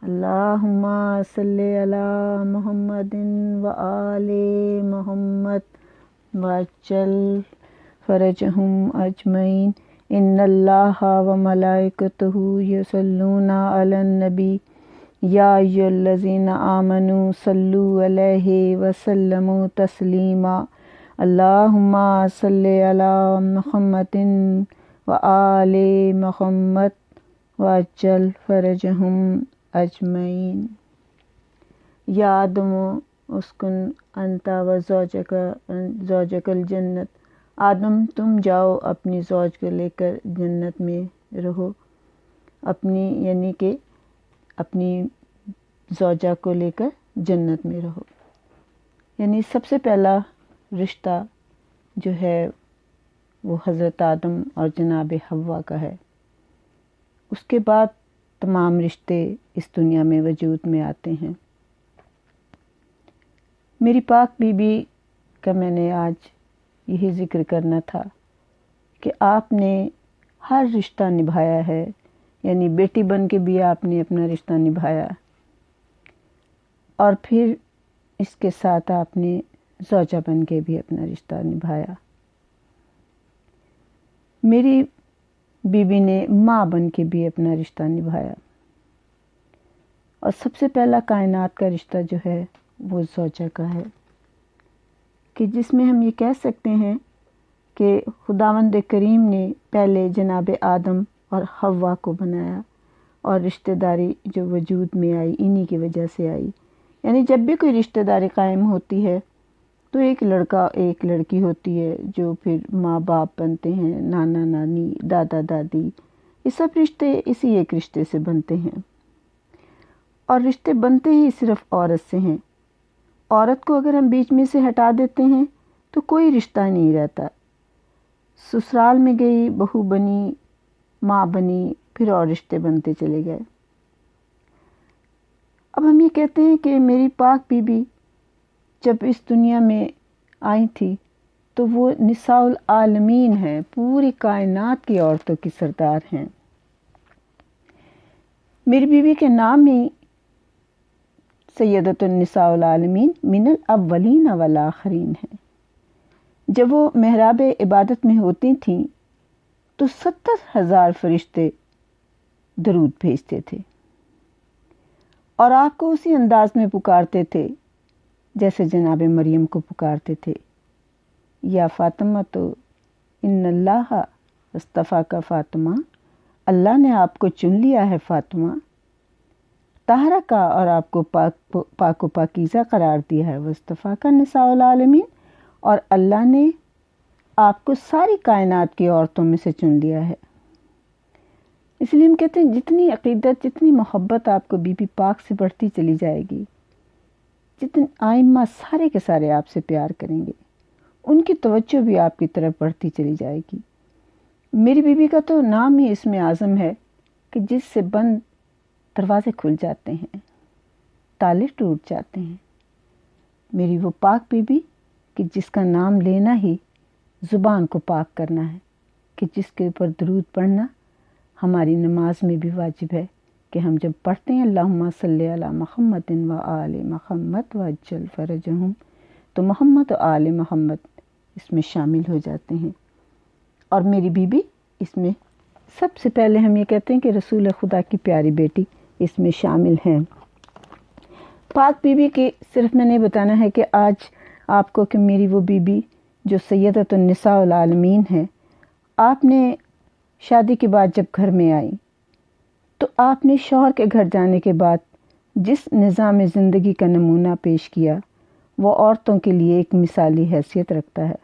اللہم صلی علی محمد و آل محمد وعجل فرجہم اجمعین۔ ان اللہ و ملائکتہ یصلون علی النبی یا ایھا الذین آمنوا صلوا علیہ وسلموا تسلیما۔ اللہم صلی علی محمد و آل محمد وعجل فرجہم اجمعین۔ یا آدم اسکن انت و زوجک الجنت۔ آدم تم جاؤ اپنی زوج کو لے کر جنت میں رہو، یعنی کہ اپنی زوجہ کو لے کر جنت میں رہو۔ یعنی سب سے پہلا رشتہ جو ہے وہ حضرت آدم اور جناب حوا کا ہے۔ اس کے بعد تمام رشتے اس دنیا میں وجود میں آتے ہیں۔ میری پاک بی بی کا میں نے آج یہی ذکر کرنا تھا کہ آپ نے ہر رشتہ نبھایا ہے، یعنی بیٹی بن کے بھی آپ نے اپنا رشتہ نبھایا، اور پھر اس کے ساتھ آپ نے زوجہ بن کے بھی اپنا رشتہ نبھایا۔ میری بیوی نے ماں بن کے بھی اپنا رشتہ نبھایا، اور سب سے پہلا کائنات کا رشتہ جو ہے وہ زوجہ کا ہے، کہ جس میں ہم یہ کہہ سکتے ہیں کہ خداوند کریم نے پہلے جناب آدم اور حوا کو بنایا، اور رشتہ داری جو وجود میں آئی انہی کی وجہ سے آئی۔ یعنی جب بھی کوئی رشتہ داری قائم ہوتی ہے تو ایک لڑکا ایک لڑکی ہوتی ہے، جو پھر ماں باپ بنتے ہیں، نانا نانی، دادا دادی، یہ سب رشتے اسی ایک رشتے سے بنتے ہیں۔ اور رشتے بنتے ہی صرف عورت سے ہیں۔ عورت کو اگر ہم بیچ میں سے ہٹا دیتے ہیں تو کوئی رشتہ نہیں رہتا۔ سسرال میں گئی، بہو بنی، ماں بنی، پھر اور رشتے بنتے چلے گئے۔ اب ہم یہ کہتے ہیں کہ میری پاک بی بی جب اس دنیا میں آئی تھی تو وہ نساء العالمین ہیں، پوری کائنات کی عورتوں کی سردار ہیں۔ میری بیوی کے نام ہی سیدۃ النساء العالمین من الاولین والآخرین ہے۔ جب وہ محراب عبادت میں ہوتی تھیں تو 70,000 فرشتے درود بھیجتے تھے، اور آپ کو اسی انداز میں پکارتے تھے جیسے جناب مریم کو پکارتے تھے، یا فاطمہ تو ان اللہ اصطفیٰ کا فاطمہ، اللہ نے آپ کو چن لیا ہے فاطمہ، طاہرہ کا، اور آپ کو پاک و پاکیزہ قرار دیا ہے، واصطفیٰ کا نساء العالمین، اور اللہ نے آپ کو ساری کائنات کی عورتوں میں سے چن لیا ہے۔ اس لیے ہم کہتے ہیں جتنی عقیدت، جتنی محبت آپ کو بی بی پاک سے بڑھتی چلی جائے گی، جتنے آئمہ سارے کے سارے آپ سے پیار کریں گے، ان کی توجہ بھی آپ کی طرف بڑھتی چلی جائے گی۔ میری بیوی کا تو نام ہی اسم اعظم ہے کہ جس سے بند دروازے کھل جاتے ہیں، تالے ٹوٹ جاتے ہیں۔ میری وہ پاک بیوی کہ جس کا نام لینا ہی زبان کو پاک کرنا ہے، کہ جس کے اوپر درود پڑھنا ہماری نماز میں بھی واجب ہے، کہ ہم جب پڑھتے ہیں اللہم صلی علی محمد و آل محمد وعجل فرجہم، تو محمد و آل محمد اس میں شامل ہو جاتے ہیں۔ اور میری بیوی اس میں سب سے پہلے ہم یہ کہتے ہیں کہ رسول خدا کی پیاری بیٹی اس میں شامل ہیں۔ پاک بیوی کی صرف میں نے بتانا ہے کہ آج آپ کو کہ میری وہ بیوی جو سیدۃ النساء العالمین ہے، آپ نے شادی کے بعد جب گھر میں آئی تو آپ نے شوہر کے گھر جانے کے بعد جس نظام زندگی کا نمونہ پیش کیا وہ عورتوں کے لیے ایک مثالی حیثیت رکھتا ہے۔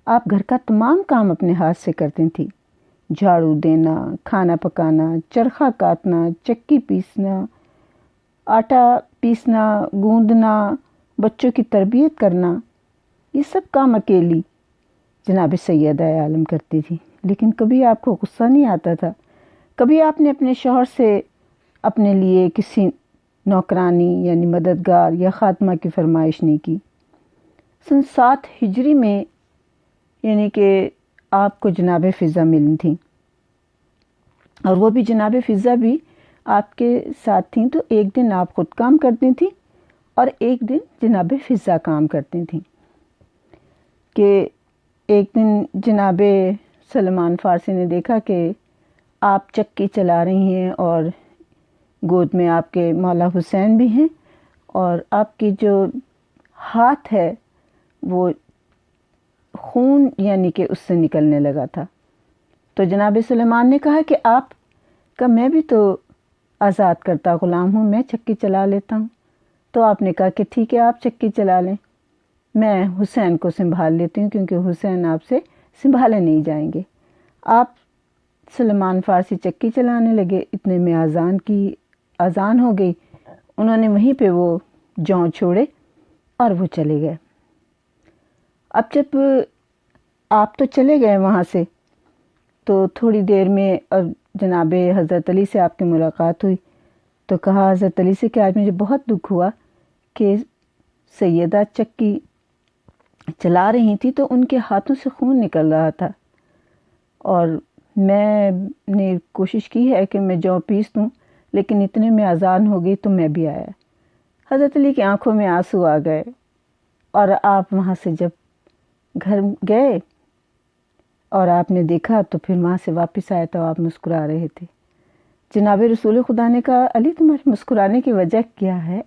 آپ گھر کا تمام کام اپنے ہاتھ سے کرتی تھیں، جھاڑو دینا، کھانا پکانا، چرخہ کاٹنا، چکی پیسنا، آٹا پیسنا، گوندنا، بچوں کی تربیت کرنا، یہ سب کام اکیلی جناب سیدہ عالم کرتی تھی۔ لیکن کبھی آپ کو غصہ نہیں آتا تھا، کبھی آپ نے اپنے شوہر سے اپنے لیے کسی نوکرانی یعنی مددگار یا خادمہ کی فرمائش نہیں کی۔ سن 7 ہجری میں یعنی کہ آپ کو جناب فضہ ملی تھی، اور وہ بھی جناب فضہ بھی آپ کے ساتھ تھیں تو ایک دن آپ خود کام کرتی تھیں اور ایک دن جناب فضا کام کرتی تھیں، کہ ایک دن جناب سلمان فارسی نے دیکھا کہ آپ چکی چلا رہی ہیں اور گود میں آپ کے مولا حسین بھی ہیں اور آپ کی جو ہاتھ ہے وہ خون یعنی کہ اس سے نکلنے لگا تھا۔ تو جناب سلیمان نے کہا کہ آپ کا میں بھی تو آزاد کرتا غلام ہوں، میں چکی چلا لیتا ہوں۔ تو آپ نے کہا کہ ٹھیک ہے آپ چکی چلا لیں، میں حسین کو سنبھال لیتی ہوں کیونکہ حسین آپ سے سنبھالے نہیں جائیں گے۔ آپ سلمان فارسی چکی چلانے لگے، اتنے میں اذان ہو گئی، انہوں نے وہیں پہ وہ جوں چھوڑے اور وہ چلے گئے۔ اب جب آپ تو چلے گئے وہاں سے تو تھوڑی دیر میں جناب حضرت علی سے آپ کی ملاقات ہوئی، تو کہا حضرت علی سے کہ آج مجھے بہت دکھ ہوا کہ سیدہ چکی چلا رہی تھی تو ان کے ہاتھوں سے خون نکل رہا تھا، اور میں نے کوشش کی ہے کہ میں جو پیس دوں، لیکن اتنے میں اذان ہو گئی تو میں بھی آیا۔ حضرت علی کی آنکھوں میں آنسو آ گئے، اور آپ وہاں سے جب گھر گئے اور آپ نے دیکھا تو پھر وہاں سے واپس آئے تو آپ مسکرا رہے تھے۔ جناب رسول خدا نے کہا علی تمہارے مسکرانے کی وجہ کیا ہے؟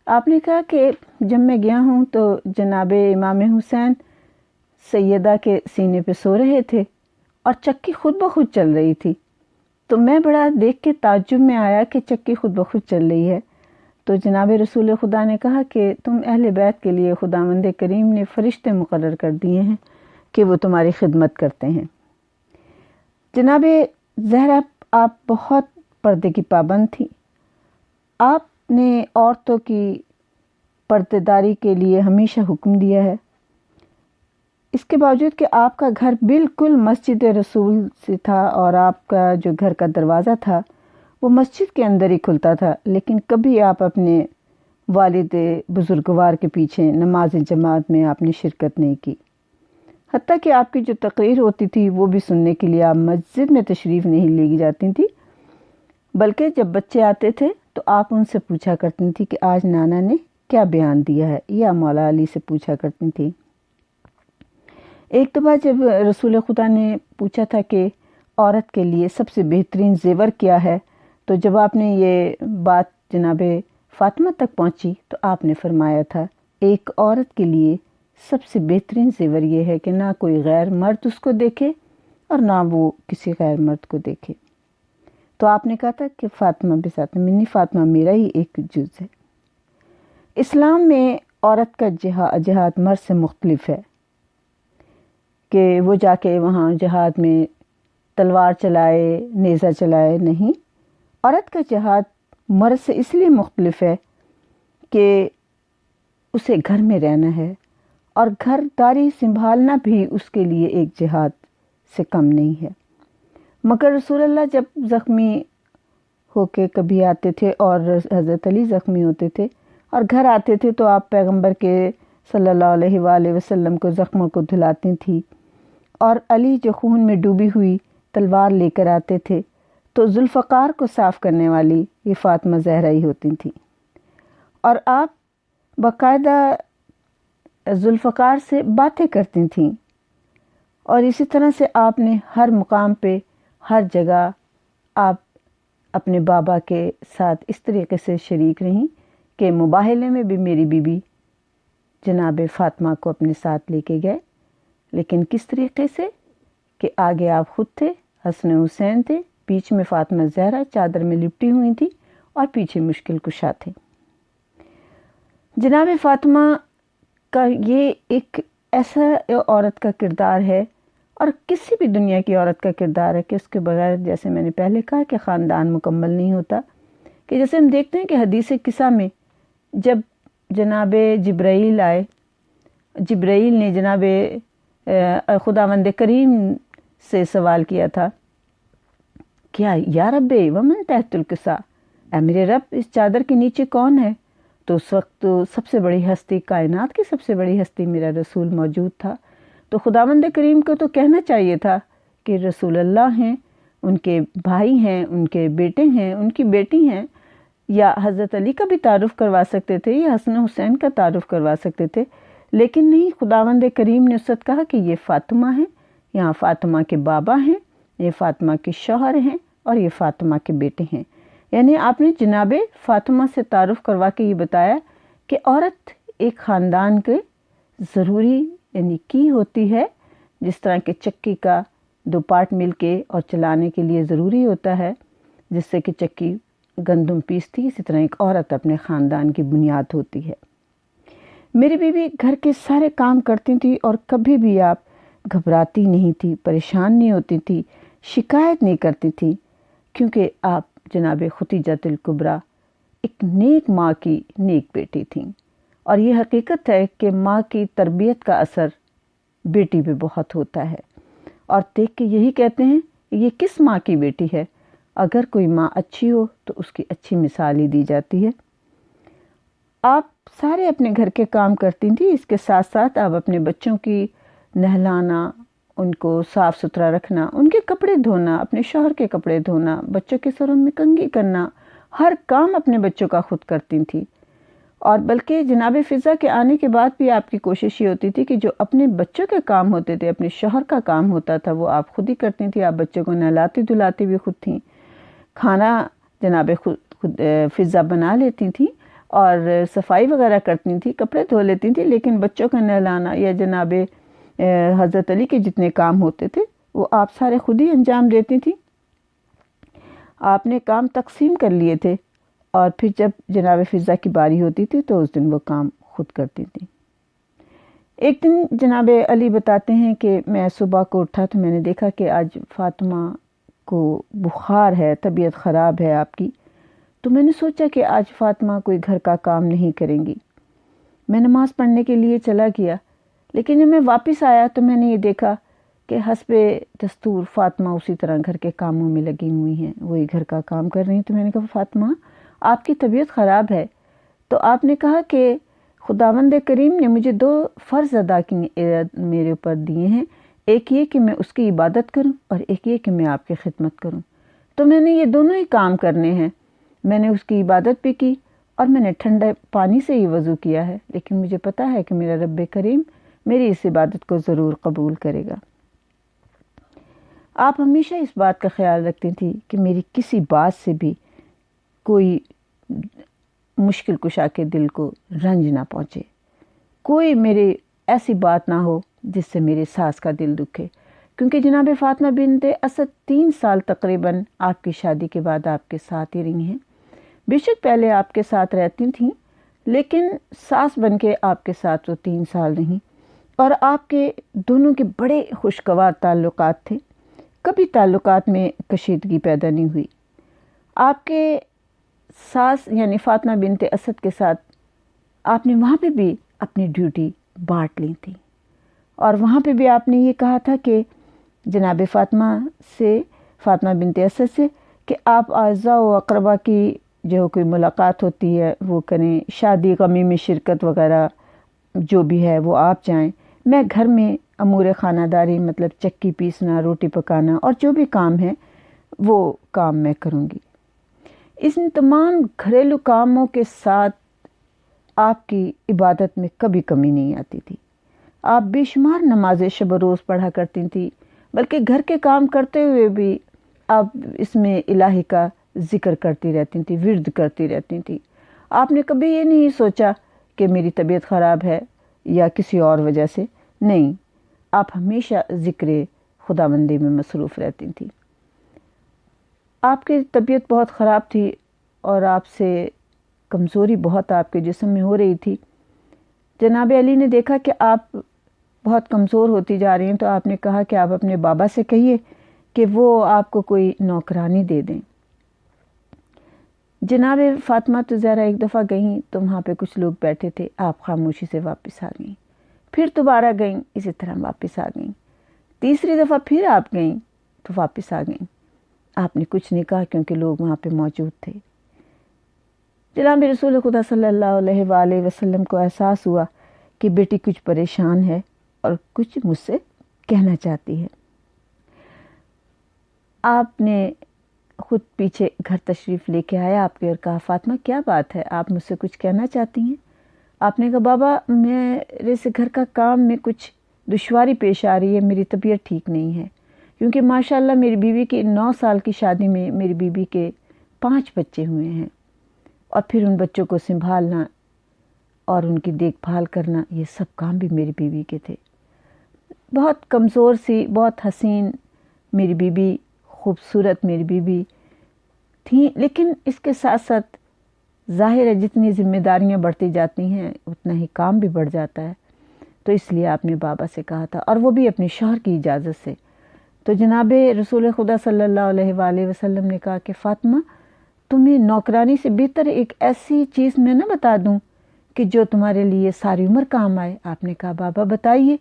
آپ نے کہا کہ جب میں گیا ہوں تو جناب امام حسین سیدہ کے سینے پہ سو رہے تھے اور چکی خود بخود چل رہی تھی، تو میں بڑا دیکھ کے تعجب میں آیا کہ چکی خود بخود چل رہی ہے۔ تو جناب رسول خدا نے کہا کہ تم اہل بیت کے لیے خداوند کریم نے فرشتے مقرر کر دیے ہیں کہ وہ تمہاری خدمت کرتے ہیں۔ جناب زہرا آپ بہت پردے کی پابند تھی، آپ نے عورتوں کی پردے داری کے لیے ہمیشہ حکم دیا ہے، اس کے باوجود کہ آپ کا گھر بالکل مسجد رسول سے تھا اور آپ کا جو گھر کا دروازہ تھا وہ مسجد کے اندر ہی کھلتا تھا، لیکن کبھی آپ اپنے والد بزرگوار کے پیچھے نماز جماعت میں آپ نے شرکت نہیں کی، حتیٰ کہ آپ کی جو تقریر ہوتی تھی وہ بھی سننے کے لیے آپ مسجد میں تشریف نہیں لے جاتی تھی، بلکہ جب بچے آتے تھے تو آپ ان سے پوچھا کرتی تھی کہ آج نانا نے کیا بیان دیا ہے، یا مولا علی سے پوچھا کرتی تھی۔ ایک دفعہ جب رسول خدا نے پوچھا تھا کہ عورت کے لیے سب سے بہترین زیور کیا ہے، تو جب آپ نے یہ بات جناب فاطمہ تک پہنچی تو آپ نے فرمایا تھا ایک عورت کے لیے سب سے بہترین زیور یہ ہے کہ نہ کوئی غیر مرد اس کو دیکھے اور نہ وہ کسی غیر مرد کو دیکھے۔ تو آپ نے کہا تھا کہ فاطمہ بسات منی، فاطمہ میرا ہی ایک جز ہے۔ اسلام میں عورت کا جہاد مرد سے مختلف ہے کہ وہ جا کے وہاں جہاد میں تلوار چلائے، نیزہ چلائے، نہیں، عورت کا جہاد مرد سے اس لیے مختلف ہے کہ اسے گھر میں رہنا ہے اور گھر داری سنبھالنا بھی اس کے لیے ایک جہاد سے کم نہیں ہے۔ مگر رسول اللہ جب زخمی ہو کے کبھی آتے تھے اور حضرت علی زخمی ہوتے تھے اور گھر آتے تھے تو آپ پیغمبر کے صلی اللہ علیہ وآلہ وسلم کو زخموں کو دھلاتی تھی، اور علی جو خون میں ڈوبی ہوئی تلوار لے کر آتے تھے تو ذوالفقار کو صاف کرنے والی یہ فاطمہ زہرا ہی ہوتی تھیں، اور آپ باقاعدہ ذوالفقار سے باتیں کرتی تھیں، اور اسی طرح سے آپ نے ہر مقام پہ ہر جگہ آپ اپنے بابا کے ساتھ اس طریقے سے شریک رہیں کہ مباہلے میں بھی میری بیوی جناب فاطمہ کو اپنے ساتھ لے کے گئے، لیکن کس طریقے سے کہ آگے آپ خود تھے، حسن حسین تھے، بیچ میں فاطمہ زہرا چادر میں لپٹی ہوئی تھی اور پیچھے مشکل کشا تھے۔ جناب فاطمہ کا یہ ایک ایسا عورت کا کردار ہے اور کسی بھی دنیا کی عورت کا کردار ہے کہ اس کے بغیر، جیسے میں نے پہلے کہا کہ خاندان مکمل نہیں ہوتا، کہ جیسے ہم دیکھتے ہیں کہ حدیث قصہ میں جب جناب جبرائیل آئے، جبرائیل نے جناب خداوند کریم سے سوال کیا تھا کیا یا رب ومن تحت القصا، اے میرے رب اس چادر کے نیچے کون ہے؟ تو اس وقت تو سب سے بڑی ہستی، کائنات کی سب سے بڑی ہستی میرا رسول موجود تھا، تو خداوند کریم کو تو کہنا چاہیے تھا کہ رسول اللہ ہیں، ان کے بھائی ہیں، ان کے بیٹے ہیں، ان کی بیٹی ہیں، یا حضرت علی کا بھی تعارف کروا سکتے تھے یا حسن حسین کا تعارف کروا سکتے تھے، لیکن نہیں، خداوند کریم نے اس وقت کہا کہ یہ فاطمہ ہیں، یہاں فاطمہ کے بابا ہیں، یہ فاطمہ کے شوہر ہیں اور یہ فاطمہ کے بیٹے ہیں۔ یعنی آپ نے جناب فاطمہ سے تعارف کروا کے یہ بتایا کہ عورت ایک خاندان کے ضروری یعنی کی ہوتی ہے، جس طرح کہ چکی کا 2 پارٹ مل کے اور چلانے کے لیے ضروری ہوتا ہے، جس سے کہ چکی گندم پیستی، اسی طرح ایک عورت اپنے خاندان کی بنیاد ہوتی ہے۔ میری بیوی گھر کے سارے کام کرتی تھی اور کبھی بھی آپ گھبراتی نہیں تھی، پریشان نہیں ہوتی تھی، شکایت نہیں کرتی تھی، کیونکہ آپ جناب ختیجۃ الکبریٰ ایک نیک ماں کی نیک بیٹی تھیں، اور یہ حقیقت ہے کہ ماں کی تربیت کا اثر بیٹی پہ بہت ہوتا ہے، اور دیکھ کے یہی کہتے ہیں یہ کس ماں کی بیٹی ہے۔ اگر کوئی ماں اچھی ہو تو اس کی اچھی مثال ہی دی جاتی ہے۔ آپ سارے اپنے گھر کے کام کرتی تھیں، اس کے ساتھ ساتھ آپ اپنے بچوں کی نہلانا، ان کو صاف ستھرا رکھنا، ان کے کپڑے دھونا، اپنے شوہر کے کپڑے دھونا، بچوں کے سروں میں کنگھی کرنا، ہر کام اپنے بچوں کا خود کرتی تھیں۔ اور بلکہ جناب فضا کے آنے کے بعد بھی آپ کی کوشش یہ ہوتی تھی کہ جو اپنے بچوں کے کام ہوتے تھے، اپنے شوہر کا کام ہوتا تھا، وہ آپ خود ہی کرتی تھیں۔ آپ بچوں کو نہلاتی دھلاتی بھی خود تھیں، کھانا جناب فضا بنا لیتی تھیں اور صفائی وغیرہ کرتی تھیں، کپڑے دھو لیتی تھیں، لیکن بچوں کا نہلانا یا جناب حضرت علی کے جتنے کام ہوتے تھے وہ آپ سارے خود ہی انجام دیتی تھیں۔ آپ نے کام تقسیم کر لیے تھے، اور پھر جب جناب فضا کی باری ہوتی تھی تو اس دن وہ کام خود کرتی تھیں۔ ایک دن جناب علی بتاتے ہیں کہ میں صبح کو اٹھا تو میں نے دیکھا کہ آج فاطمہ کو بخار ہے، طبیعت خراب ہے آپ کی، تو میں نے سوچا کہ آج فاطمہ کوئی گھر کا کام نہیں کریں گی۔ میں نماز پڑھنے کے لیے چلا گیا، لیکن جب میں واپس آیا تو میں نے یہ دیکھا کہ حسب دستور فاطمہ اسی طرح گھر کے کاموں میں لگی ہوئی ہیں، وہی گھر کا کام کر رہی ہیں۔ تو میں نے کہا فاطمہ آپ کی طبیعت خراب ہے، تو آپ نے کہا کہ خداوند کریم نے مجھے 2 فرض ادا کی میرے اوپر دیے ہیں، ایک یہ کہ میں اس کی عبادت کروں اور ایک یہ کہ میں آپ کی خدمت کروں، تو میں نے یہ دونوں ہی کام کرنے ہیں۔ میں نے اس کی عبادت بھی کی اور میں نے ٹھنڈے پانی سے ہی وضو کیا ہے، لیکن مجھے پتا ہے کہ میرا رب کریم میری اس عبادت کو ضرور قبول کرے گا۔ آپ ہمیشہ اس بات کا خیال رکھتی تھی کہ میری کسی بات سے بھی کوئی مشکل کشا کے دل کو رنج نہ پہنچے، کوئی میری ایسی بات نہ ہو جس سے میرے ساس کا دل دکھے، کیونکہ جناب فاطمہ بنت اسد 3 سال تقریباً آپ کی شادی کے بعد آپ کے ساتھ ہی رہی ہیں۔ بے شک پہلے آپ کے ساتھ رہتی تھیں، لیکن ساس بن کے آپ کے ساتھ وہ 3 سال رہیں، اور آپ کے دونوں کے بڑے خوشگوار تعلقات تھے، کبھی تعلقات میں کشیدگی پیدا نہیں ہوئی۔ آپ کے ساس یعنی فاطمہ بنت اسد کے ساتھ آپ نے وہاں پہ بھی اپنی ڈیوٹی بانٹ لی تھی، اور وہاں پہ بھی آپ نے یہ کہا تھا کہ جناب فاطمہ بنت اسد سے کہ آپ اعزاء و اقربا کی جو کوئی ملاقات ہوتی ہے وہ کریں، شادی غمی میں شرکت وغیرہ جو بھی ہے وہ آپ جائیں، میں گھر میں امور خانہ داری مطلب چکی پیسنا، روٹی پکانا اور جو بھی کام ہے وہ کام میں کروں گی۔ ان تمام گھریلو کاموں کے ساتھ آپ کی عبادت میں کبھی کمی نہیں آتی تھی۔ آپ بے شمار نمازیں شب و روز پڑھا کرتی تھیں، بلکہ گھر کے کام کرتے ہوئے بھی آپ اس میں الہی کا ذکر کرتی رہتی تھیں، ورد کرتی رہتی تھیں۔ آپ نے کبھی یہ نہیں سوچا کہ میری طبیعت خراب ہے یا کسی اور وجہ سے، نہیں، آپ ہمیشہ ذکر خداوندی میں مصروف رہتی تھیں۔ آپ کی طبیعت بہت خراب تھی اور آپ سے کمزوری بہت آپ کے جسم میں ہو رہی تھی۔ جناب علی نے دیکھا کہ آپ بہت کمزور ہوتی جا رہی ہیں، تو آپ نے کہا کہ آپ اپنے بابا سے کہیے کہ وہ آپ کو کوئی نوکرانی دے دیں۔ جناب فاطمہ تو ذرا ایک دفعہ گئیں تو وہاں پہ کچھ لوگ بیٹھے تھے، آپ خاموشی سے واپس آ گئیں، پھر دوبارہ گئیں، اسی طرح واپس آ گئیں، تیسری دفعہ پھر آپ گئیں تو واپس آ گئیں۔ آپ نے کچھ نہیں کہا کیونکہ لوگ وہاں پہ موجود تھے۔ جناب رسول خدا صلی اللہ علیہ وآلہ وسلم کو احساس ہوا کہ بیٹی کچھ پریشان ہے اور کچھ مجھ سے کہنا چاہتی ہے۔ آپ نے خود پیچھے گھر تشریف لے کے آیا آپ کے اور کہا فاطمہ کیا بات ہے، آپ مجھ سے کچھ کہنا چاہتی ہیں؟ آپ نے کہا بابا میرے سے گھر کا کام میں کچھ دشواری پیش آ رہی ہے، میری طبیعت ٹھیک نہیں ہے، کیونکہ ماشاءاللہ میری بیوی کی 9 سال کی شادی میں میری بیوی کے 5 بچے ہوئے ہیں، اور پھر ان بچوں کو سنبھالنا اور ان کی دیکھ بھال کرنا، یہ سب کام بھی میری بیوی کے تھے۔ بہت کمزور سی، بہت حسین میری بیوی، خوبصورت میری بیوی تھیں، لیکن اس کے ساتھ ساتھ ظاہر ہے جتنی ذمہ داریاں بڑھتی جاتی ہیں اتنا ہی کام بھی بڑھ جاتا ہے، تو اس لیے آپ نے بابا سے کہا تھا، اور وہ بھی اپنے شوہر کی اجازت سے۔ تو جناب رسول خدا صلی اللہ علیہ وآلہ وسلم نے کہا کہ فاطمہ تمہیں نوکرانی سے بہتر ایک ایسی چیز میں نہ بتا دوں کہ جو تمہارے لیے ساری عمر کام آئے؟ آپ نے کہا بابا بتائیے۔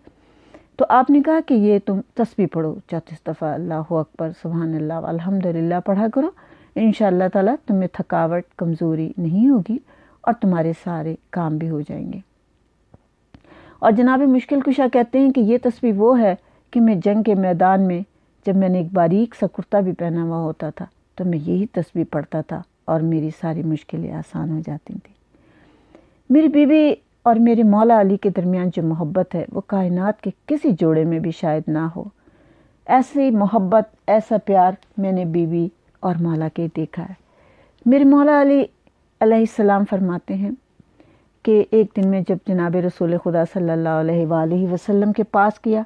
تو آپ نے کہا کہ یہ تم تسبیح پڑھو 34 دفعہ، اللہ اکبر، سبحان اللہ، الحمدللہ پڑھا کرو، انشاءاللہ تعالیٰ تمہیں تھکاوٹ، کمزوری نہیں ہوگی اور تمہارے سارے کام بھی ہو جائیں گے۔ اور جناب مشکل کشا کہتے ہیں کہ یہ تسبیح وہ ہے کہ میں جنگ کے میدان میں جب میں نے ایک باریک سا کرتا بھی پہنا ہوا ہوتا تھا تو میں یہی تسبیح پڑھتا تھا اور میری ساری مشکلیں آسان ہو جاتی تھیں۔ میری بیوی اور میرے مولا علی کے درمیان جو محبت ہے وہ کائنات کے کسی جوڑے میں بھی شاید نہ ہو۔ ایسی محبت، ایسا پیار میں نے بیوی اور مولا کے دیکھا ہے۔ میرے مولا علی علیہ السلام فرماتے ہیں کہ ایک دن میں جب جناب رسول خدا صلی اللہ علیہ وآلہ وسلم کے پاس کیا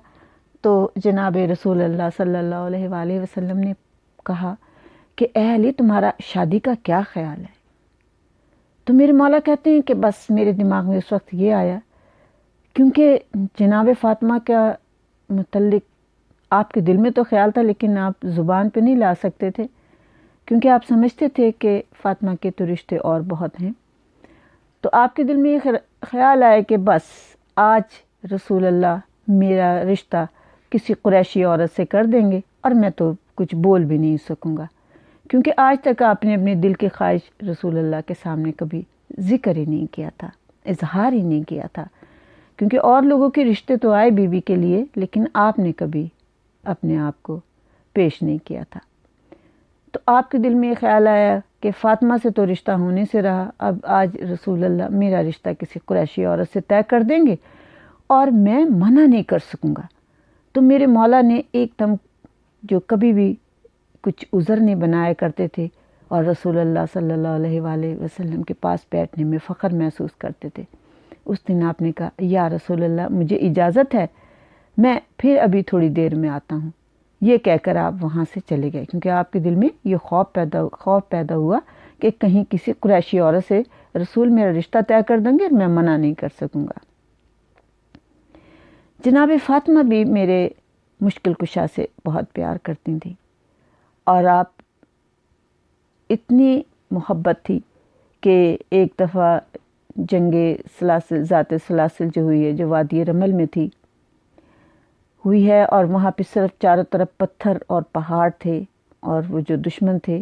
تو جناب رسول اللہ صلی اللہ علیہ وآلہ وسلم نے کہا کہ اے علی تمہارا شادی کا کیا خیال ہے؟ تو میرے مولا کہتے ہیں کہ بس میرے دماغ میں اس وقت یہ آیا، کیونکہ جناب فاطمہ کا متعلق آپ کے دل میں تو خیال تھا لیکن آپ زبان پہ نہیں لا سکتے تھے، کیونکہ آپ سمجھتے تھے کہ فاطمہ کے تو رشتے اور بہت ہیں۔ تو آپ کے دل میں یہ خیال آیا کہ بس آج رسول اللہ میرا رشتہ کسی قریشی عورت سے کر دیں گے اور میں تو کچھ بول بھی نہیں سکوں گا، کیونکہ آج تک آپ نے اپنے دل کی خواہش رسول اللہ کے سامنے کبھی ذکر ہی نہیں کیا تھا، اظہار ہی نہیں کیا تھا، کیونکہ اور لوگوں کے رشتے تو آئے بیوی کے لیے لیکن آپ نے کبھی اپنے آپ کو پیش نہیں کیا تھا۔ تو آپ کے دل میں یہ خیال آیا کہ فاطمہ سے تو رشتہ ہونے سے رہا، اب آج رسول اللہ میرا رشتہ کسی قریشی عورت سے طے کر دیں گے اور میں منع نہیں کر سکوں گا۔ تو میرے مولا نے ایک دم، جو کبھی بھی کچھ عذر نہیں بنایا کرتے تھے اور رسول اللہ صلی اللہ علیہ وآلہ وسلم کے پاس بیٹھنے میں فخر محسوس کرتے تھے، اس دن آپ نے کہا یا رسول اللہ مجھے اجازت ہے، میں پھر ابھی تھوڑی دیر میں آتا ہوں۔ یہ کہہ کر آپ وہاں سے چلے گئے، کیونکہ آپ کے دل میں یہ خوف پیدا ہوا کہ کہیں کسی قریشی عورت سے رسول میرا رشتہ طے کر دیں گے اور میں منع نہیں کر سکوں گا۔ جناب فاطمہ بھی میرے مشکل کشا سے بہت پیار کرتی تھیں، اور آپ اتنی محبت تھی کہ ایک دفعہ جنگ سلاسل، ذات سلاسل جو ہوئی ہے، جو وادی رمل میں تھی ہوئی ہے، اور وہاں پہ صرف چاروں طرف پتھر اور پہاڑ تھے، اور وہ جو دشمن تھے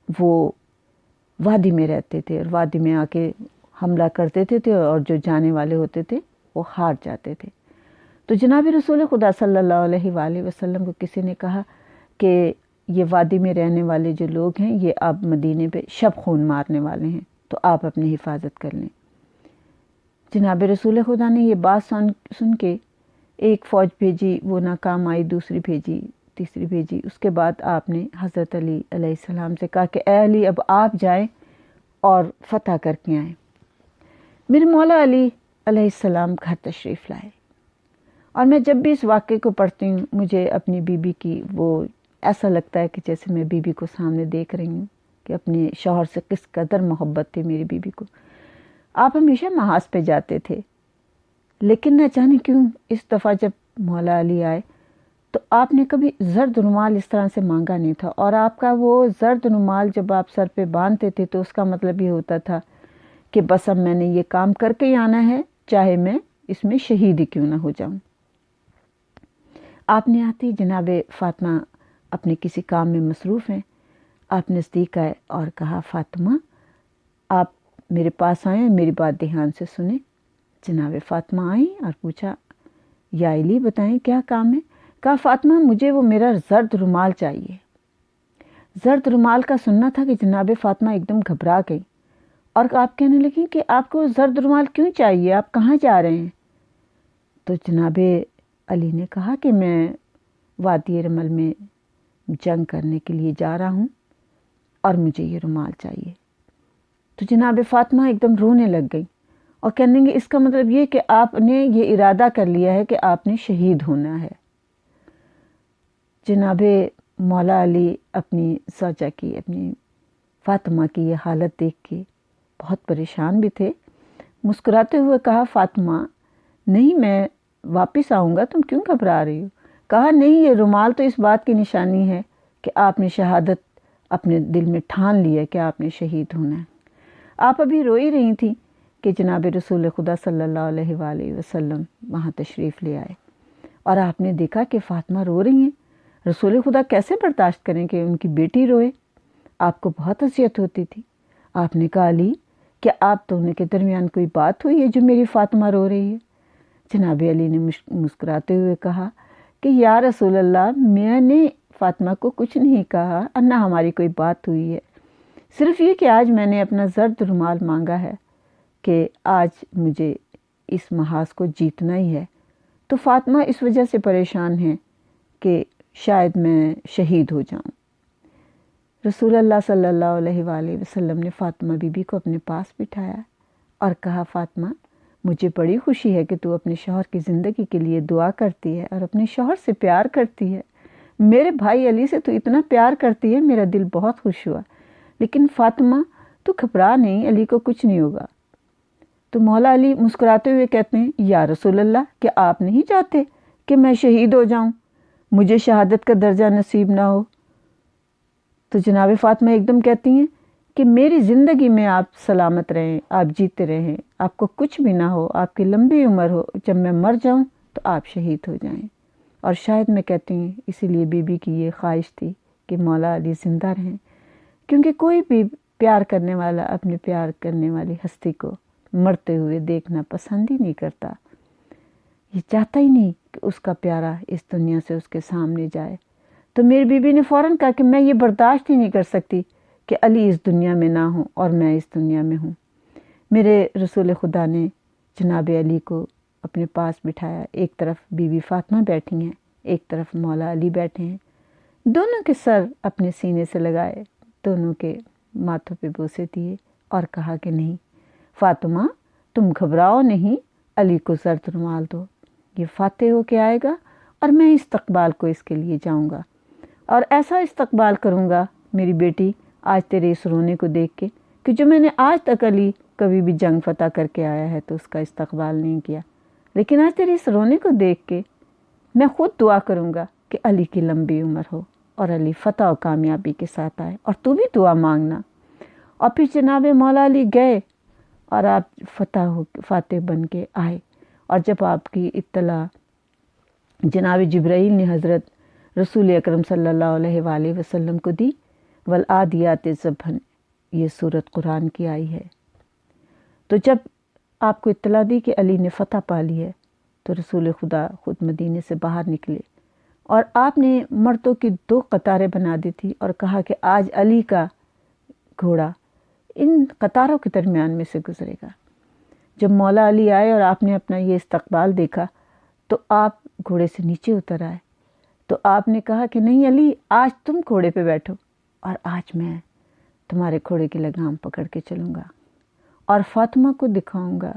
وہ وادی میں رہتے تھے اور وادی میں آ کے حملہ کرتے تھے، اور جو جانے والے ہوتے تھے وہ ہار جاتے تھے۔ تو جناب رسول خدا صلی اللہ علیہ وآلہ وسلم کو کسی نے کہا کہ یہ وادی میں رہنے والے جو لوگ ہیں یہ اب مدینے پہ شب خون مارنے والے ہیں، تو آپ اپنی حفاظت کر لیں۔ جناب رسول خدا نے یہ بات سن کے ایک فوج بھیجی، وہ ناکام آئی، دوسری بھیجی، تیسری بھیجی، اس کے بعد آپ نے حضرت علی علیہ السلام سے کہا کہ اے علی اب آپ جائیں اور فتح کر کے آئیں۔ میرے مولا علی علیہ السلام گھر تشریف لائے، اور میں جب بھی اس واقعے کو پڑھتی ہوں مجھے اپنی بیوی کی وہ ایسا لگتا ہے کہ جیسے میں بیوی کو سامنے دیکھ رہی ہوں کہ اپنے شوہر سے کس قدر محبت تھی میری بیوی کو۔ آپ ہمیشہ محاذ پہ جاتے تھے، لیکن نہ جانے کیوں اس دفعہ جب مولا علی آئے تو آپ نے کبھی زرد رومال اس طرح سے مانگا نہیں تھا، اور آپ کا وہ زرد رومال جب آپ سر پہ باندھتے تھے تو اس کا مطلب یہ ہوتا تھا کہ بس اب میں نے یہ کام کر کے ہی آنا ہے، چاہے میں اس میں شہید ہی کیوں نہ ہو جاؤں۔ آپ نے آتی جناب فاطمہ اپنے کسی کام میں مصروف ہیں، آپ نزدیک آئے اور کہا فاطمہ آپ میرے پاس آئیں، میری بات دھیان سے سنیں۔ جناب فاطمہ آئیں اور پوچھا یا علی بتائیں کیا کام ہے؟ کہا فاطمہ مجھے وہ میرا زرد رومال چاہیے۔ زرد رومال کا سننا تھا کہ جناب فاطمہ ایک دم گھبرا گئی اور آپ کہنے لگیں کہ آپ کو زرد رومال کیوں چاہیے، آپ کہاں جا رہے ہیں؟ تو جناب علی نے کہا کہ میں وادی رمل میں جنگ کرنے کے لیے جا رہا ہوں اور مجھے یہ رومال چاہیے۔ تو جناب فاطمہ ایک دم رونے لگ گئی اور کہنے لگیں اس کا مطلب یہ کہ آپ نے یہ ارادہ کر لیا ہے کہ آپ نے شہید ہونا ہے۔ جناب مولا علی اپنی زوجہ کی، اپنی فاطمہ کی یہ حالت دیکھ کے بہت پریشان بھی تھے۔ مسکراتے ہوئے کہا فاطمہ نہیں، میں واپس آؤں گا، تم کیوں گھبرا رہی ہو؟ کہا نہیں، یہ رومال تو اس بات کی نشانی ہے کہ آپ نے شہادت اپنے دل میں ٹھان لی ہے کہ آپ نے شہید ہونا ہے۔ آپ ابھی رو ہی رہی تھیں کہ جناب رسول خدا صلی اللہ علیہ وآلہ وسلم وہاں تشریف لے آئے اور آپ نے دیکھا کہ فاطمہ رو رہی ہیں۔ رسول خدا کیسے برداشت کریں کہ ان کی بیٹی روئے؟ آپ کو بہت اذیت ہوتی تھی۔ آپ نے کہا علی، کیا آپ دونوں کے درمیان کوئی بات ہوئی ہے جو میری فاطمہ رو رہی ہے؟ جناب علی نے مسکراتے ہوئے کہا کہ یا رسول اللہ، میں نے فاطمہ کو کچھ نہیں کہا اور نہ ہماری کوئی بات ہوئی ہے، صرف یہ کہ آج میں نے اپنا زرد رومال مانگا ہے کہ آج مجھے اس محاذ کو جیتنا ہی ہے، تو فاطمہ اس وجہ سے پریشان ہیں کہ شاید میں شہید ہو جاؤں۔ رسول اللہ صلی اللہ علیہ وآلہ وسلم نے فاطمہ بی بی کو اپنے پاس بٹھایا اور کہا فاطمہ، مجھے بڑی خوشی ہے کہ تو اپنے شوہر کی زندگی کے لیے دعا کرتی ہے اور اپنے شوہر سے پیار کرتی ہے۔ میرے بھائی علی سے تو اتنا پیار کرتی ہے، میرا دل بہت خوش ہوا۔ لیکن فاطمہ تو گھبرا نہیں، علی کو کچھ نہیں ہوگا۔ تو مولا علی مسکراتے ہوئے کہتے ہیں یا رسول اللہ، کیا آپ نہیں چاہتے کہ میں شہید ہو جاؤں، مجھے شہادت کا درجہ نصیب نہ ہو؟ تو جناب فاطمہ ایک دم کہتی ہیں کہ میری زندگی میں آپ سلامت رہیں، آپ جیتے رہیں، آپ کو کچھ بھی نہ ہو، آپ کی لمبی عمر ہو، جب میں مر جاؤں تو آپ شہید ہو جائیں۔ اور شاید میں کہتی ہوں اسی لیے بی بی کی یہ خواہش تھی کہ مولا علی زندہ رہیں، کیونکہ کوئی بھی پیار کرنے والا اپنے پیار کرنے والی ہستی کو مرتے ہوئے دیکھنا پسند ہی نہیں کرتا، یہ چاہتا ہی نہیں کہ اس کا پیارا اس دنیا سے اس کے سامنے جائے۔ تو میری بیوی نے فوراً کہا کہ میں یہ برداشت ہی نہیں کر سکتی کہ علی اس دنیا میں نہ ہوں اور میں اس دنیا میں ہوں۔ میرے رسول خدا نے جناب علی کو اپنے پاس بٹھایا، ایک طرف بیوی فاطمہ بیٹھی ہیں، ایک طرف مولا علی بیٹھے ہیں، دونوں کے سر اپنے سینے سے لگائے، دونوں کے ماتھوں پہ بوسے دیے اور کہا کہ نہیں فاطمہ، تم گھبراؤ نہیں، علی کو زرد رومال دو، یہ فاتح ہو کے آئے گا اور میں استقبال کو اس کے لیے جاؤں گا اور ایسا استقبال کروں گا میری بیٹی آج تیرے اس رونے کو دیکھ کے کہ جو میں نے آج تک علی کبھی بھی جنگ فتح کر کے آیا ہے تو اس کا استقبال نہیں کیا، لیکن آج تیرے اس رونے کو دیکھ کے میں خود دعا کروں گا کہ علی کی لمبی عمر ہو اور علی فتح و کامیابی کے ساتھ آئے، اور تو بھی دعا مانگنا۔ اور پھر جناب مولا علی گئے اور آپ فاتح بن کے آئے، اور جب آپ کی اطلاع جناب جبرائیل نے حضرت رسول اکرم صلی اللہ علیہ وآلہ وسلم کو دی، والعادیات ضبحا، یہ سورت قرآن کی آئی ہے، تو جب آپ کو اطلاع دی کہ علی نے فتح پا لی ہے تو رسول خدا خود مدینے سے باہر نکلے اور آپ نے مردوں کی 2 قطاریں بنا دی تھی اور کہا کہ آج علی کا گھوڑا ان قطاروں کے درمیان میں سے گزرے گا۔ جب مولا علی آئے اور آپ نے اپنا یہ استقبال دیکھا تو آپ گھوڑے سے نیچے اتر آئے، تو آپ نے کہا کہ نہیں علی، آج تم گھوڑے پہ بیٹھو اور آج میں تمہارے گھوڑے کی لگام پکڑ کے چلوں گا اور فاطمہ کو دکھاؤں گا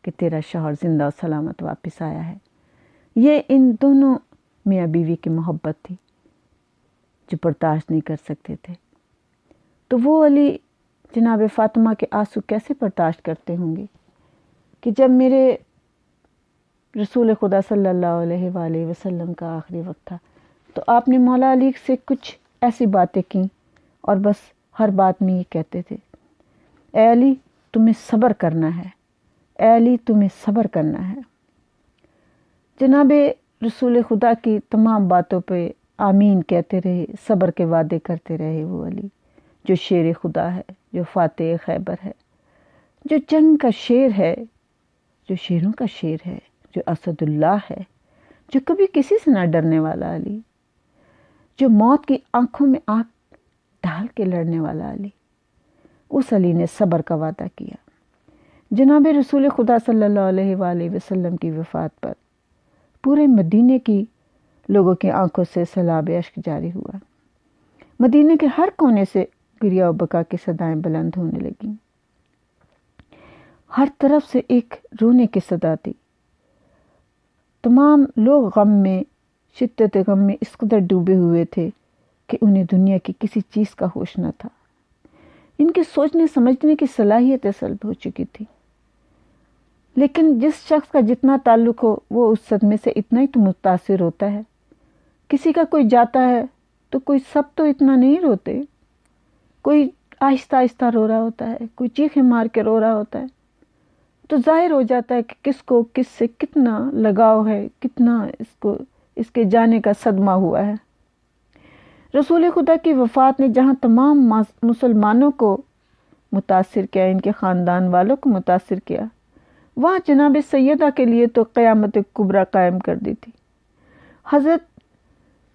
کہ تیرا شوہر زندہ و سلامت واپس آیا ہے۔ یہ ان دونوں میاں بیوی کی محبت تھی جو برداشت نہیں کر سکتے تھے۔ تو وہ علی جناب فاطمہ کے آنسو کیسے برداشت کرتے ہوں گے کہ جب میرے رسول خدا صلی اللہ علیہ وآلہ وسلم کا آخری وقت تھا تو آپ نے مولا علی سے کچھ ایسی باتیں کیں اور بس ہر بات میں یہ کہتے تھے، اے علی تمہیں صبر کرنا ہے، اے علی تمہیں صبر کرنا ہے۔ جناب رسول خدا کی تمام باتوں پہ آمین کہتے رہے، صبر کے وعدے کرتے رہے وہ علی جو شیر خدا ہے، جو فاتح خیبر ہے، جو جنگ کا شیر ہے، جو شیروں کا شیر ہے، جو اسد اللہ ہے، جو کبھی کسی سے نہ ڈرنے والا علی، جو موت کی آنکھوں میں آنکھ ڈھال کے لڑنے والا علی، اس علی نے صبر کا وعدہ کیا۔ جناب رسول خدا صلی اللہ علیہ وآلہ وسلم کی وفات پر پورے مدینے کی لوگوں کی آنکھوں سے سیلاب اشک جاری ہوا۔ مدینے کے ہر کونے سے گریہ و بکا کی صدائیں بلند ہونے لگیں۔ ہر طرف سے ایک رونے کی صدا تھی۔ تمام لوگ غم میں، شدت غم میں اس قدر ڈوبے ہوئے تھے کہ انہیں دنیا کی کسی چیز کا ہوش نہ تھا۔ ان کے سوچنے سمجھنے کی صلاحیت سلب ہو چکی تھی۔ لیکن جس شخص کا جتنا تعلق ہو وہ اس صدمے سے اتنا ہی تو متاثر ہوتا ہے۔ کسی کا کوئی جاتا ہے تو کوئی سب تو اتنا نہیں روتے، کوئی آہستہ آہستہ رو رہا ہوتا ہے، کوئی چیخیں مار کے رو رہا ہوتا ہے، تو ظاہر ہو جاتا ہے کہ کس کو کس سے کتنا لگاؤ ہے، کتنا اس کے جانے کا صدمہ ہوا ہے۔ رسول خدا کی وفات نے جہاں تمام مسلمانوں کو متاثر کیا، ان کے خاندان والوں کو متاثر کیا، وہاں جناب سیدہ کے لیے تو قیامت کبریٰ قائم کر دی تھی۔ حضرت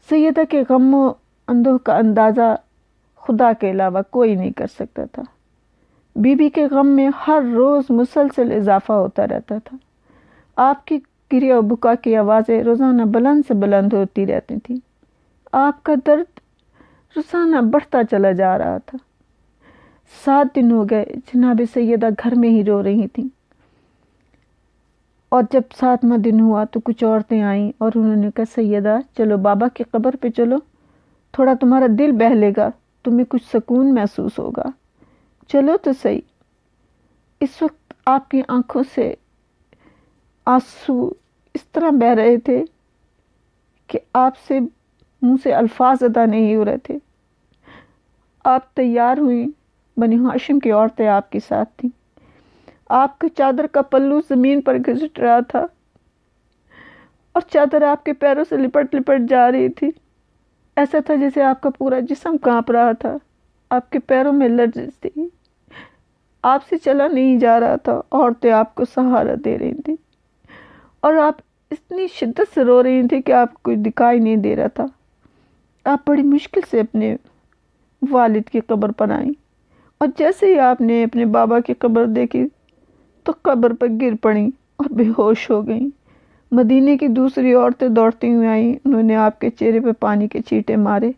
سیدہ کے غم و اندوہ کا اندازہ خدا کے علاوہ کوئی نہیں کر سکتا تھا۔ بی بی کے غم میں ہر روز مسلسل اضافہ ہوتا رہتا تھا۔ آپ کی گریہ و بکا کی آوازیں روزانہ بلند سے بلند ہوتی رہتی تھیں۔ آپ کا درد روزانہ بڑھتا چلا جا رہا تھا۔ 7 دن ہو گئے جناب سیدہ گھر میں ہی رو رہی تھیں، اور جب 7واں دن ہوا تو کچھ عورتیں آئیں اور انہوں نے کہا سیدہ چلو بابا کی قبر پہ چلو، تھوڑا تمہارا دل بہلے گا، تمہیں کچھ سکون محسوس ہوگا، چلو تو صحیح۔ اس وقت آپ کی آنکھوں سے آنسو اس طرح بہہ رہے تھے کہ آپ سے منہ سے الفاظ ادا نہیں ہو رہے تھے۔ آپ تیار ہوئیں، بنی ہاشم کی عورتیں آپ کے ساتھ تھیں۔ آپ کے چادر کا پلو زمین پر گھسٹ رہا تھا اور چادر آپ کے پیروں سے لپٹ لپٹ جا رہی تھی۔ ایسا تھا جیسے آپ کا پورا جسم کانپ رہا تھا، آپ کے پیروں میں لرزش تھی، آپ سے چلا نہیں جا رہا تھا۔ عورتیں آپ کو سہارا دے رہی تھیں اور آپ اتنی شدت سے رو رہی تھی کہ آپ کو کچھ دکھائی نہیں دے رہا تھا۔ آپ بڑی مشکل سے اپنے والد کی قبر پر آئیں، اور جیسے ہی آپ نے اپنے بابا کی قبر دیکھی تو قبر پر گر پڑیں اور بے ہوش ہو گئیں۔ مدینے کی دوسری عورتیں دوڑتی ہوئی آئیں، انہوں نے آپ کے چہرے پہ پانی کے چھینٹے مارے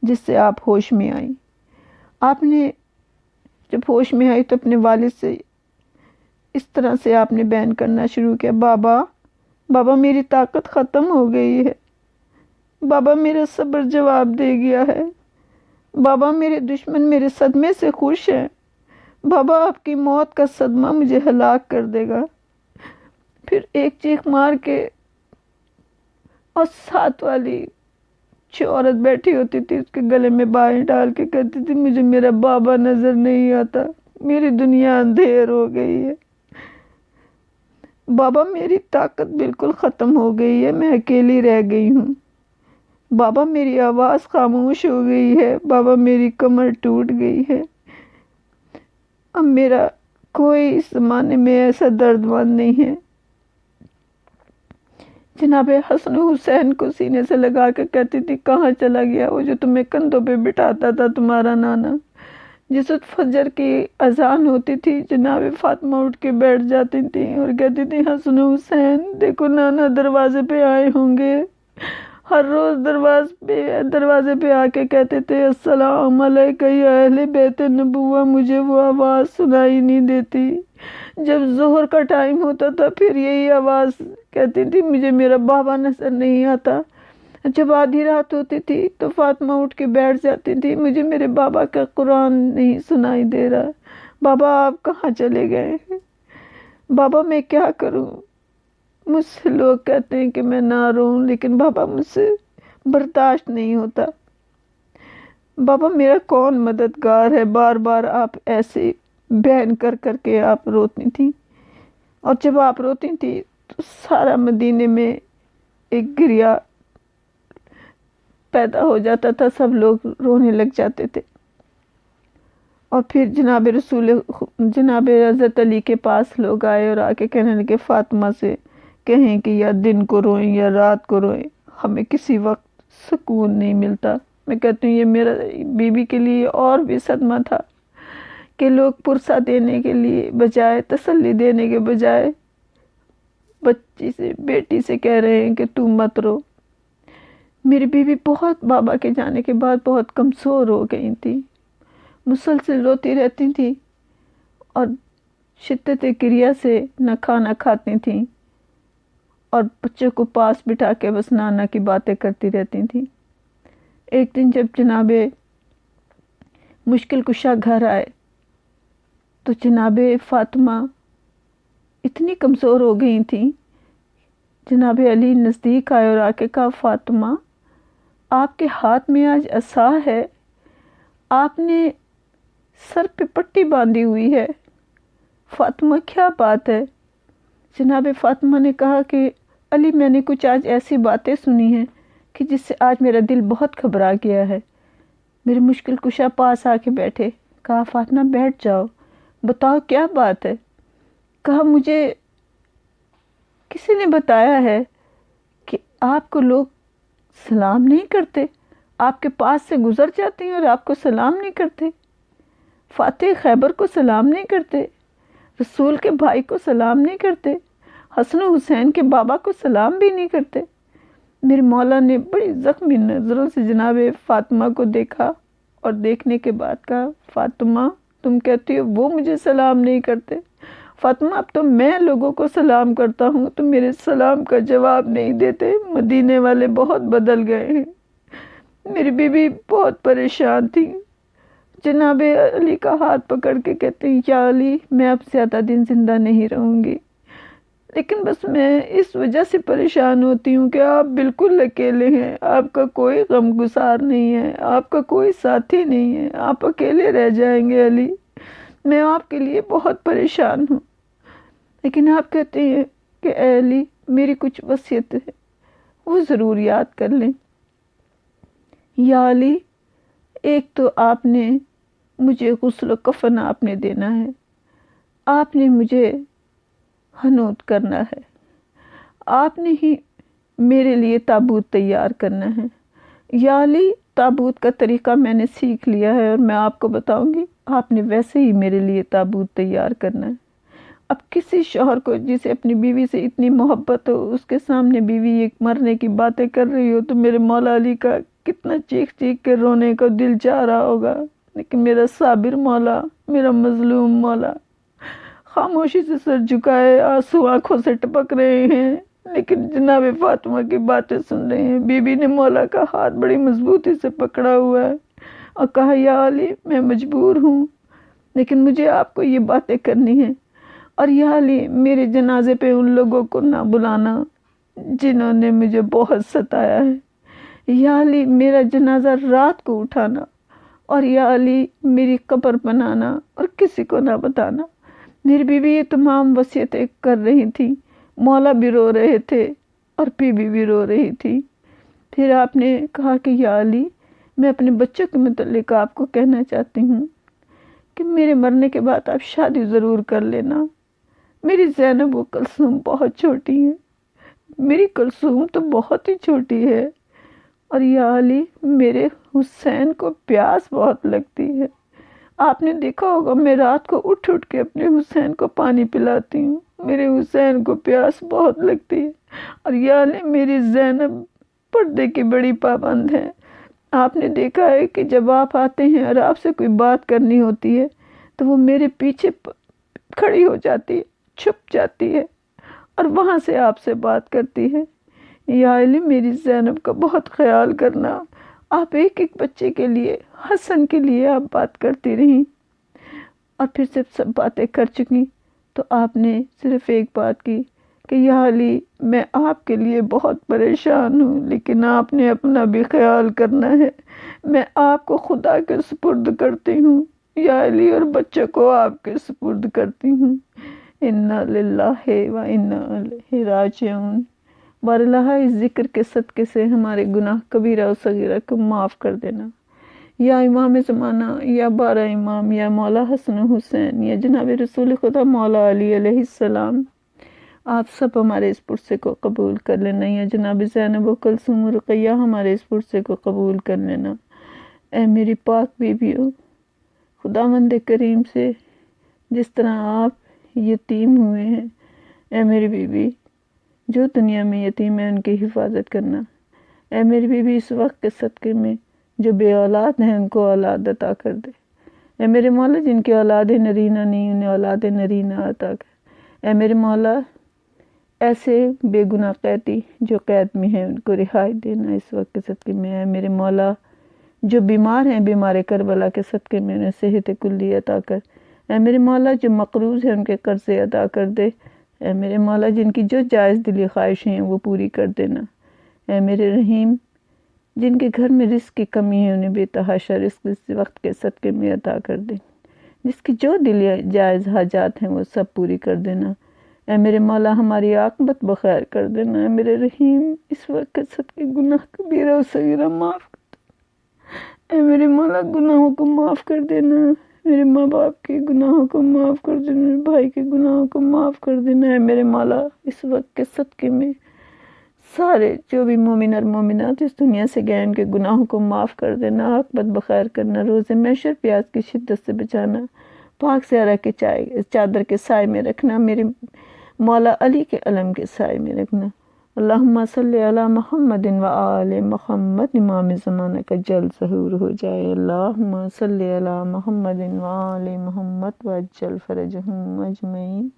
جس سے آپ ہوش میں آئیں۔ آپ نے جب ہوش میں آئی تو اپنے والد سے اس طرح سے آپ نے بیان کرنا شروع کیا، بابا میری طاقت ختم ہو گئی ہے، بابا میرا صبر جواب دے گیا ہے، بابا میرے دشمن میرے صدمے سے خوش ہیں، بابا آپ کی موت کا صدمہ مجھے ہلاک کر دے گا۔ پھر ایک چیخ مار کے، اور ساتھ والی جو عورت بیٹھی ہوتی تھی اس کے گلے میں بائیں ڈال کے کہتی تھی مجھے میرا بابا نظر نہیں آتا، میری دنیا اندھیر ہو گئی ہے، بابا میری طاقت بالکل ختم ہو گئی ہے، میں اکیلی رہ گئی ہوں، بابا میری آواز خاموش ہو گئی ہے، بابا میری کمر ٹوٹ گئی ہے، اب میرا کوئی اس زمانے میں ایسا درد مند نہیں ہے۔ جناب حسن حسین کو سینے سے لگا کے کہتی تھی کہاں چلا گیا وہ جو تمہیں کندھوں پہ بٹھاتا تھا تمہارا نانا؟ جس وقت فجر کی اذان ہوتی تھی جناب فاطمہ اٹھ کے بیٹھ جاتی تھی اور کہتی تھی حسن حسین دیکھو نانا دروازے پہ آئے ہوں گے۔ ہر روز دروازے پہ آ کے کہتے تھے السلام علیکہ یا اہل بیت نبوہ، مجھے وہ آواز سنائی نہیں دیتی۔ جب ظہر کا ٹائم ہوتا تھا پھر یہی آواز کہتی تھی مجھے میرا بابا نظر نہیں آتا۔ جب آدھی رات ہوتی تھی تو فاطمہ اٹھ کے بیٹھ جاتی تھی مجھے میرے بابا کا قرآن نہیں سنائی دے رہا، بابا آپ کہاں چلے گئے ہیں؟ بابا میں کیا کروں؟ مجھ سے لوگ کہتے ہیں کہ میں نہ روں لیکن بابا مجھ سے برداشت نہیں ہوتا۔ بابا میرا کون مددگار ہے؟ بار بار آپ ایسے بیان کر کر کے آپ روتی تھیں، اور جب آپ روتی تھیں تو سارا مدینے میں ایک گریہ پیدا ہو جاتا تھا، سب لوگ رونے لگ جاتے تھے۔ اور پھر جناب حضرت علی کے پاس لوگ آئے اور آ کے کہنے لگے فاطمہ سے کہیں کہ یا دن کو روئیں یا رات کو روئیں، ہمیں کسی وقت سکون نہیں ملتا۔ میں کہتی ہوں یہ میرا بیوی کے لیے اور بھی صدمہ تھا کہ لوگ پرسہ دینے کے لیے بجائے، تسلی دینے کے بجائے بچی سے، بیٹی سے کہہ رہے ہیں کہ تو مت رو۔ میری بیوی بہت بابا کے جانے کے بعد بہت کمزور ہو گئی تھی، مسلسل روتی رہتی تھی اور شدت کریا سے نہ کھانا کھاتی تھیں اور بچوں کو پاس بٹھا کے بس نانا کی باتیں کرتی رہتی تھیں۔ ایک دن جب جناب مشکل کشا گھر آئے تو جناب فاطمہ اتنی کمزور ہو گئی تھیں، جناب علی نزدیک آئے اور آ کے کہا فاطمہ آپ کے ہاتھ میں آج عصا ہے، آپ نے سر پہ پٹی باندھی ہوئی ہے، فاطمہ کیا بات ہے؟ جناب فاطمہ نے کہا کہ علی میں نے کچھ آج ایسی باتیں سنی ہیں کہ جس سے آج میرا دل بہت گھبرا گیا ہے۔ میرے مشکل کشا پاس آ کے بیٹھے، کہا فاطمہ بیٹھ جاؤ، بتاؤ کیا بات ہے؟ کہا مجھے کسی نے بتایا ہے کہ آپ کو لوگ سلام نہیں کرتے، آپ کے پاس سے گزر جاتے ہیں اور آپ کو سلام نہیں کرتے، فاتح خیبر کو سلام نہیں کرتے، رسول کے بھائی کو سلام نہیں کرتے، حسن و حسین کے بابا کو سلام بھی نہیں کرتے۔ میرے مولا نے بڑی زخمی نظروں سے جناب فاطمہ کو دیکھا اور دیکھنے کے بعد کہا فاطمہ تم کہتی ہو وہ مجھے سلام نہیں کرتے، فاطمہ اب تو میں لوگوں کو سلام کرتا ہوں، تم میرے سلام کا جواب نہیں دیتے، مدینے والے بہت بدل گئے ہیں۔ میری بیوی بہت پریشان تھی، جناب علی کا ہاتھ پکڑ کے کہتے ہیں یا علی میں اب زیادہ دن زندہ نہیں رہوں گی، لیکن بس میں اس وجہ سے پریشان ہوتی ہوں کہ آپ بالکل اکیلے ہیں، آپ کا کوئی غم گسار نہیں ہے، آپ کا کوئی ساتھی نہیں ہے، آپ اکیلے رہ جائیں گے علی، میں آپ کے لیے بہت پریشان ہوں۔ لیکن آپ کہتے ہیں کہ اے علی میری کچھ وصیت ہے وہ ضرور یاد کر لیں۔ یا علی ایک تو آپ نے مجھے غسل و کفن آپ نے دینا ہے، آپ نے مجھے حنوط کرنا ہے، آپ نے ہی میرے لیے تابوت تیار کرنا ہے۔ یا علی تابوت کا طریقہ میں نے سیکھ لیا ہے اور میں آپ کو بتاؤں گی، آپ نے ویسے ہی میرے لیے تابوت تیار کرنا ہے۔ اب کسی شوہر کو جسے اپنی بیوی سے اتنی محبت ہو، اس کے سامنے بیوی ایک مرنے کی باتیں کر رہی ہو تو میرے مولا علی کا کتنا چیخ چیخ کے رونے کا دل چاہ رہا ہوگا، لیکن میرا صابر مولا، میرا مظلوم مولا خاموشی سے سر جھکائے، آنسو آنکھوں سے ٹپک رہے ہیں، لیکن جناب فاطمہ کی باتیں سن رہے ہیں۔ بیوی نے مولا کا ہاتھ بڑی مضبوطی سے پکڑا ہوا ہے اور کہا یا علی میں مجبور ہوں، لیکن مجھے آپ کو یہ باتیں کرنی ہیں، اور یا علی میرے جنازے پہ ان لوگوں کو نہ بلانا جنہوں نے مجھے بہت ستایا ہے، یا علی میرا جنازہ رات کو اٹھانا، اور یا علی میری قبر بنانا اور کسی کو نہ بتانا۔ میری بیوی یہ تمام وصیتیں کر رہی تھی، مولا بھی رو رہے تھے اور بیوی بھی رو رہی تھی۔ پھر آپ نے کہا کہ یا علی میں اپنے بچوں کے متعلق آپ کو کہنا چاہتی ہوں کہ میرے مرنے کے بعد آپ شادی ضرور کر لینا۔ میری زینب و کلثوم بہت چھوٹی ہیں، میری کلثوم تو بہت ہی چھوٹی ہے، اور یا علی میرے حسین کو پیاس بہت لگتی ہے، آپ نے دیکھا ہوگا میں رات کو اٹھ اٹھ کے اپنے حسین کو پانی پلاتی ہوں، میرے حسین کو پیاس بہت لگتی ہے، اور یا علی میری زینب پردے کی بڑی پابند ہے۔ آپ نے دیکھا ہے کہ جب آپ آتے ہیں اور آپ سے کوئی بات کرنی ہوتی ہے تو وہ میرے پیچھے کھڑی ہو جاتی ہے، چھپ جاتی ہے اور وہاں سے آپ سے بات کرتی ہے۔ یا علی میری زینب کا بہت خیال کرنا، آپ ایک ایک بچے کے لیے، حسن کے لیے آپ بات کرتی رہیں، اور پھر جب سب باتیں کر چکی تو آپ نے صرف ایک بات کی کہ یا علی میں آپ کے لیے بہت پریشان ہوں، لیکن آپ نے اپنا بھی خیال کرنا ہے، میں آپ کو خدا کے سپرد کرتی ہوں یا علی، اور بچوں کو آپ کے سپرد کرتی ہوں۔ انا للہ و انا الیہ راجعون۔ باراللہ اس ذکر کے صدقے سے ہمارے گناہ کبیرہ و صغیرہ کو معاف کر دینا۔ یا امام زمانہ، یا بارہ امام، یا مولا حسن و حسین، یا جناب رسول خدا مولا علی علیہ السلام، آپ سب ہمارے اس پرسے کو قبول کر لینا، یا جناب زینب و کلثوم و رقیہ ہمارے اس پرسے کو قبول کر لینا۔ اے میری پاک بیویوں، خداوند کریم سے جس طرح آپ یتیم ہوئے ہیں، اے میری بیوی جو دنیا میں یتیم ہے ان کی حفاظت کرنا۔ اے میری بیوی اس وقت کے صدقے میں جو بے اولاد ہیں ان کو اولاد عطا کر دے۔ اے میرے مولا جن کی اولاد نرینہ نہیں انہیں اولاد نرینہ عطا کر۔ اے میرے مولا ایسے بے گناہ قیدی جو قید میں ہیں ان کو رہائی دینا اس وقت کے صدقے میں۔ اے میرے مولا جو بیمار ہیں، بیمار کربلا کے صدقے میں انہیں صحت کلی عطا کر۔ اے میرے مولا جو مقروض ہیں ان کے قرضے ادا کر دے۔ اے میرے مولا جن کی جو جائز دلی خواہشیں ہیں وہ پوری کر دینا۔ اے میرے رحیم جن کے گھر میں رزق کی کمی ہے انہیں بے تحاشا رزق اس وقت کے صدقے میں عطا کر دے۔ جس کی جو دلی جائز حاجات ہیں وہ سب پوری کر دینا۔ اے میرے مولا ہماری عاقبت بخیر کر دینا۔ اے میرے رحیم اس وقت کے صدقے گناہ کبیرہ و صغیرہ معاف کر دینا۔ اے میرے مولا گناہوں کو معاف کر دینا، میرے ماں باپ کے گناہوں کو معاف کر دینا، میرے بھائی کے گناہوں کو معاف کر دینا۔ اے میرے مولا اس وقت کے صدقے میں سارے جو بھی مومن اور مومنات اس دنیا سے گئے ان کے گناہوں کو معاف کر دینا، عاقبت بخیر کرنا، روز محشر پیاس کی شدت سے بچانا، پاک زہرا کے چادر کے سائے میں رکھنا، میرے مولا علی کے علم کے سائے میں رکھنا۔ اللہم صلی علی محمد و آل محمد امام زمانہ کا جلد ظہور ہو جائے۔ اللہم صلی علی محمد و آل محمد وعجل فرجہم اجمعین۔